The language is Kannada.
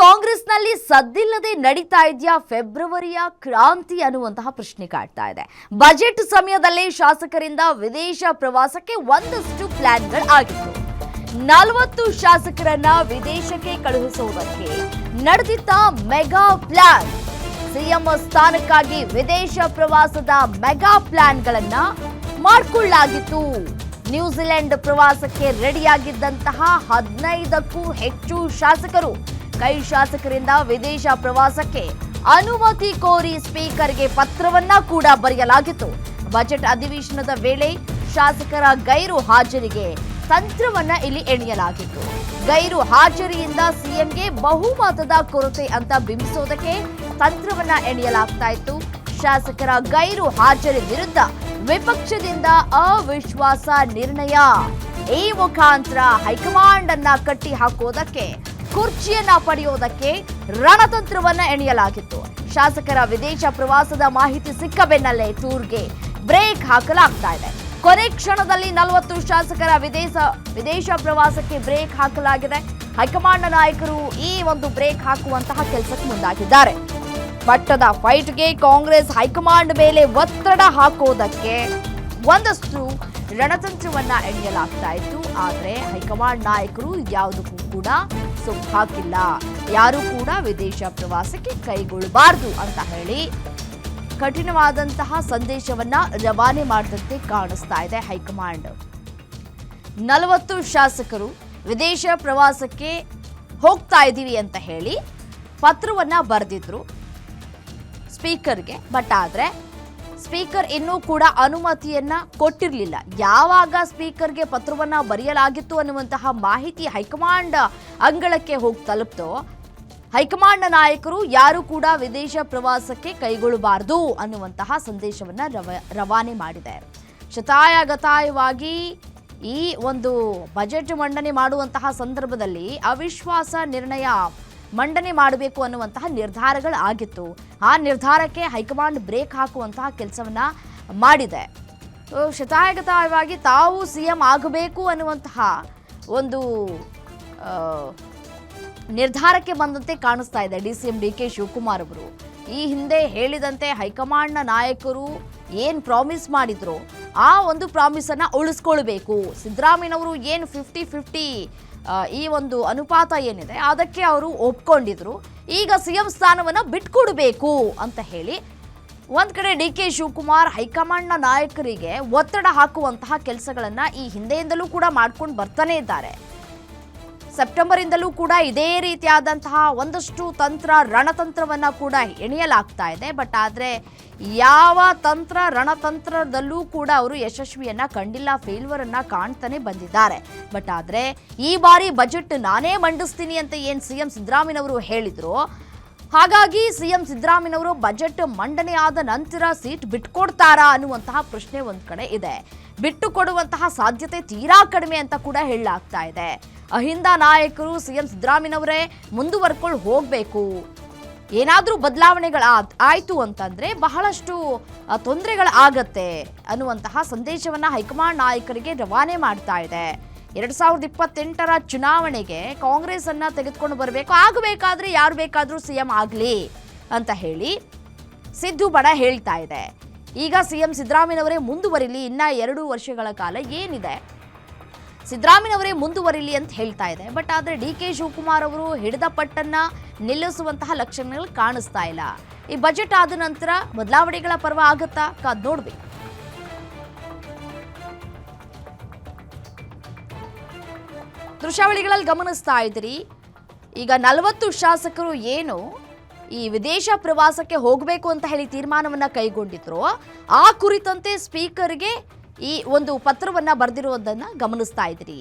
ಕಾಂಗ್ರೆಸ್ನಲ್ಲಿ ಸದ್ದಿಲ್ಲದೆ ನಡೀತಾ ಇದೆಯಾ ಫೆಬ್ರವರಿಯ ಕ್ರಾಂತಿ ಅನ್ನುವಂತಹ ಪ್ರಶ್ನೆ ಕಾಡ್ತಾ ಇದೆ. ಬಜೆಟ್ ಸಮಯದಲ್ಲೇ ಶಾಸಕರಿಂದ ವಿದೇಶ ಪ್ರವಾಸಕ್ಕೆ ಒಂದಷ್ಟು ಪ್ಲಾನ್ಗಳು ಆಗಿತ್ತು. 40 ಶಾಸಕರನ್ನ ವಿದೇಶಕ್ಕೆ ಕಳುಹಿಸುವುದಕ್ಕೆ ನಡೆದಿದ್ದ ಮೆಗಾ ಪ್ಲಾನ್. ಸಿಎಂ ಸ್ಥಾನಕ್ಕಾಗಿ ವಿದೇಶ ಪ್ರವಾಸದ ಮೆಗಾ ಪ್ಲಾನ್ಗಳನ್ನ ಮಾಡಿಕೊಳ್ಳಲಾಗಿತ್ತು. ನ್ಯೂಜಿಲೆಂಡ್ ಪ್ರವಾಸಕ್ಕೆ ರೆಡಿಯಾಗಿದ್ದಂತಹ 15ಕ್ಕೂ ಹೆಚ್ಚು ಶಾಸಕರು ಕೈ ಶಾಸಕರಿಂದ ವಿದೇಶ ಪ್ರವಾಸಕ್ಕೆ ಅನುಮತಿ ಕೋರಿ ಸ್ಪೀಕರ್ಗೆ ಪತ್ರವನ್ನ ಕೂಡ ಬರೆಯಲಾಗಿತ್ತು. ಬಜೆಟ್ ಅಧಿವೇಶನದ ವೇಳೆ ಶಾಸಕರ ಗೈರು ಹಾಜರಿಗೆ ತಂತ್ರವನ್ನ ಇಲ್ಲಿ ಎಣಿಯಲಾಗಿತ್ತು. ಗೈರು ಹಾಜರಿಯಿಂದ ಸಿಎಂಗೆ ಬಹುಮತದ ಕೊರತೆ ಅಂತ ಬಿಂಬಿಸೋದಕ್ಕೆ ತಂತ್ರವನ್ನ ಎಣಿಯಲಾಗ್ತಾ ಇತ್ತು. ಶಾಸಕರ ಗೈರು ಹಾಜರಿ ವಿರುದ್ಧ ವಿಪಕ್ಷದಿಂದ ಅವಿಶ್ವಾಸ ನಿರ್ಣಯ. ಈ ಮುಖಾಂತರ ಹೈಕಮಾಂಡ್ ಅನ್ನ ಕಟ್ಟಿ ಹಾಕೋದಕ್ಕೆ, ಕುರ್ಚಿಯನ್ನ ಪಡೆಯೋದಕ್ಕೆ ರಣತಂತ್ರವನ್ನ ಎಣಿಯಲಾಗಿತ್ತು. ಶಾಸಕರ ವಿದೇಶ ಪ್ರವಾಸದ ಮಾಹಿತಿ ಸಿಕ್ಕ ಬೆನ್ನಲ್ಲೇ ಟೂರ್ಗೆ ಬ್ರೇಕ್ ಹಾಕಲಾಗ್ತಾ ಇದೆ. ಕೊನೆ ಕ್ಷಣದಲ್ಲಿ 40 ಶಾಸಕರ ವಿದೇಶ ಪ್ರವಾಸಕ್ಕೆ ಬ್ರೇಕ್ ಹಾಕಲಾಗಿದೆ. ಹೈಕಮಾಂಡ್ ನಾಯಕರು ಈ ಒಂದು ಬ್ರೇಕ್ ಹಾಕುವಂತಹ ಕೆಲಸಕ್ಕೆ ಮುಂದಾಗಿದ್ದಾರೆ. ಪಟ್ಟದ ಫೈಟ್ಗೆ ಕಾಂಗ್ರೆಸ್ ಹೈಕಮಾಂಡ್ ಮೇಲೆ ಒತ್ತಡ ಹಾಕೋದಕ್ಕೆ ಒಂದಷ್ಟು ರಣತಂತ್ರವನ್ನ ಎಣಿಯಲಾಗ್ತಾ ಇತ್ತು. ಆದರೆ ಹೈಕಮಾಂಡ್ ನಾಯಕರು ಯಾವುದಕ್ಕೂ ಕೂಡ ಸುಖ ಹಾಕಿಲ್ಲ. ಯಾರು ಕೂಡ ವಿದೇಶ ಪ್ರವಾಸಕ್ಕೆ ಕೈಗೊಳ್ಳಬಾರದು ಅಂತ ಹೇಳಿ ಕಠಿಣವಾದಂತಹ ಸಂದೇಶವನ್ನ ರವಾನೆ ಮಾಡಿದಂತೆ ಕಾಣಿಸ್ತಾ ಇದೆ ಹೈಕಮಾಂಡ್. 40 ಶಾಸಕರು ವಿದೇಶ ಪ್ರವಾಸಕ್ಕೆ ಹೋಗ್ತಾ ಇದ್ದೀವಿ ಅಂತ ಹೇಳಿ ಪತ್ರವನ್ನ ಬರೆದಿದ್ರು ಸ್ಪೀಕರ್ಗೆ. ಬಟ್ ಆದ್ರೆ ಸ್ಪೀಕರ್ ಇನ್ನೂ ಕೂಡ ಅನುಮತಿಯನ್ನ ಕೊಟ್ಟಿರಲಿಲ್ಲ. ಯಾವಾಗ ಸ್ಪೀಕರ್ಗೆ ಪತ್ರವನ್ನ ಬರೆಯಲಾಗಿತ್ತು ಅನ್ನುವಂತಹ ಮಾಹಿತಿ ಹೈಕಮಾಂಡ್ ಅಂಗಳಕ್ಕೆ ಹೋಗಿ ತಲುಪ್ತೋ, ಹೈಕಮಾಂಡ್ ನಾಯಕರು ಯಾರು ಕೂಡ ವಿದೇಶ ಪ್ರವಾಸಕ್ಕೆ ಕೈಗೊಳ್ಳಬಾರದು ಅನ್ನುವಂತಹ ಸಂದೇಶವನ್ನ ರವಾನೆ ಮಾಡಿದೆ. ಶತಾಯಗತಾಯವಾಗಿ ಈ ಒಂದು ಬಜೆಟ್ ಮಂಡನೆ ಮಾಡುವಂತಹ ಸಂದರ್ಭದಲ್ಲಿ ಅವಿಶ್ವಾಸ ನಿರ್ಣಯ ಮಂಡನೆ ಮಾಡಬೇಕು ಅನ್ನುವಂತಹ ನಿರ್ಧಾರಗಳು ಆಗಿತ್ತು. ಆ ನಿರ್ಧಾರಕ್ಕೆ ಹೈಕಮಾಂಡ್ ಬ್ರೇಕ್ ಹಾಕುವಂತಹ ಕೆಲಸವನ್ನ ಮಾಡಿದೆ. ಶತಾಯಗತಾಯವಾಗಿ ತಾವು ಸಿಎಂ ಆಗಬೇಕು ಅನ್ನುವಂತಹ ಒಂದು ನಿರ್ಧಾರಕ್ಕೆ ಬಂದಂತೆ ಕಾಣಿಸ್ತಾ ಇದೆ ಡಿಸಿಎಂ ಡಿಕೆ ಶಿವಕುಮಾರ್ ಅವರು. ಈ ಹಿಂದೆ ಹೇಳಿದಂತೆ ಹೈಕಮಾಂಡ್ನ ನಾಯಕರು ಏನ್ ಪ್ರಾಮಿಸ್ ಮಾಡಿದ್ರು ಆ ಒಂದು ಪ್ರಾಮಿಸ್ ಅನ್ನ ಉಳಿಸ್ಕೊಳ್ಬೇಕು. ಸಿದ್ದರಾಮಯ್ಯನವರು ಏನು 50-50 ಈ ಒಂದು ಅನುಪಾತ ಏನಿದೆ ಅದಕ್ಕೆ ಅವರು ಒಪ್ಕೊಂಡಿದ್ರು. ಈಗ ಸಿಎಂ ಸ್ಥಾನವನ್ನ ಬಿಟ್ಕೊಡ್ಬೇಕು ಅಂತ ಹೇಳಿ ಒಂದ್ ಕಡೆ ಡಿಕೆ ಶಿವಕುಮಾರ್ ಹೈಕಮಾಂಡ್ನ ನಾಯಕರಿಗೆ ಒತ್ತಡ ಹಾಕುವಂತಹ ಕೆಲಸಗಳನ್ನ ಈ ಹಿಂದೆಯಿಂದಲೂ ಕೂಡ ಮಾಡ್ಕೊಂಡು ಬರ್ತಾನೆ ಇದ್ದಾರೆ. ಸೆಪ್ಟೆಂಬರ್ ಇಂದಲೂ ಕೂಡ ಇದೇ ರೀತಿಯಾದಂತಹ ಒಂದಷ್ಟು ರಣತಂತ್ರವನ್ನ ಕೂಡ ಎಣಿಯಲಾಗ್ತಾ ಇದೆ. ಬಟ್ ಆದ್ರೆ ಯಾವ ರಣತಂತ್ರದಲ್ಲೂ ಕೂಡ ಅವರು ಯಶಸ್ವಿಯನ್ನ ಕಂಡಿಲ್ಲ, ಫೇಲ್ಯೂರ್ ಅನ್ನ ಕಾಣ್ತಾನೆ ಬಂದಿದ್ದಾರೆ. ಬಟ್ ಆದ್ರೆ ಈ ಬಾರಿ ಬಜೆಟ್ ನಾನೇ ಮಂಡಿಸ್ತೀನಿ ಅಂತ ಏನ್ ಸಿಎಂ ಸಿದ್ದರಾಮಯ್ಯನವರು ಹೇಳಿದ್ರು, ಹಾಗಾಗಿ ಸಿಎಂ ಸಿದ್ದರಾಮಯ್ಯನವರು ಬಜೆಟ್ ಮಂಡನೆ ಆದ ನಂತರ ಸೀಟ್ ಬಿಟ್ಕೊಡ್ತಾರಾ ಅನ್ನುವಂತಹ ಪ್ರಶ್ನೆ ಒಂದ್ ಕಡೆ ಇದೆ. ಬಿಟ್ಟು ಕೊಡುವಂತಹ ಸಾಧ್ಯತೆ ತೀರಾ ಕಡಿಮೆ ಅಂತ ಕೂಡ ಹೇಳಲಾಗ್ತಾ ಇದೆ. ಅಹಿಂದ ನಾಯಕರು ಸಿಎಂ ಸಿದ್ದರಾಮಯ್ಯನವರೇ ಮುಂದುವರ್ಕೊಂಡು ಹೋಗ್ಬೇಕು, ಏನಾದ್ರೂ ಬದಲಾವಣೆಗಳು ಆಯ್ತು ಅಂತಂದ್ರೆ ಬಹಳಷ್ಟು ತೊಂದರೆಗಳಾಗತ್ತೆ ಅನ್ನುವಂತಹ ಸಂದೇಶವನ್ನ ಹೈಕಮಾಂಡ್ ನಾಯಕರಿಗೆ ರವಾನೆ ಮಾಡ್ತಾ ಇದೆ. 2028ರ ಚುನಾವಣೆಗೆ ಕಾಂಗ್ರೆಸ್ ಅನ್ನ ತೆಗೆದುಕೊಂಡು ಬರಬೇಕು, ಆಗಬೇಕಾದ್ರೆ ಯಾರು ಬೇಕಾದ್ರೂ ಸಿಎಂ ಆಗ್ಲಿ ಅಂತ ಹೇಳಿ ಸಿದ್ದು ಬಣ ಹೇಳ್ತಾ ಇದೆ. ಈಗ ಸಿಎಂ ಸಿದ್ದರಾಮಯ್ಯನವರೇ ಮುಂದುವರಿಲಿ, ಇನ್ನ 2 ವರ್ಷಗಳ ಕಾಲ ಏನಿದೆ, ಸಿದ್ದರಾಮಯ್ಯನವರೇ ಮುಂದುವರಿಲಿ ಅಂತ ಹೇಳ್ತಾ ಇದೆ. ಬಟ್ ಆದ್ರೆ ಡಿಕೆ ಶಿವಕುಮಾರ್ ಅವರು ಹಿಡಿದ ಪಟ್ಟನ್ನ ನಿಲ್ಲಿಸುವಂತಹ ಲಕ್ಷಣಗಳು ಕಾಣಿಸ್ತಾ ಇಲ್ಲ. ಈ ಬಜೆಟ್ ಆದ ನಂತರ ಬದಲಾವಣೆಗಳ ಪರ್ವ ಆಗುತ್ತಾ ಕಾದ್ ನೋಡ್ಬೇಕು. ದೃಶ್ಯಾವಳಿಗಳಲ್ಲಿ ಗಮನಿಸ್ತಾ ಇದ್ರಿ, ಈಗ 40 ಶಾಸಕರು ಏನು ಈ ವಿದೇಶ ಪ್ರವಾಸಕ್ಕೆ ಹೋಗಬೇಕು ಅಂತ ಹೇಳಿ ತೀರ್ಮಾನವನ್ನ ಕೈಗೊಂಡಿದ್ರು, ಆ ಕುರಿತಂತೆ ಸ್ಪೀಕರ್ಗೆ ಈ ಒಂದು ಪತ್ರವನ್ನ ಬರೆದಿರುವುದನ್ನ ಗಮನಿಸ್ತಾ ಇದ್ರಿ.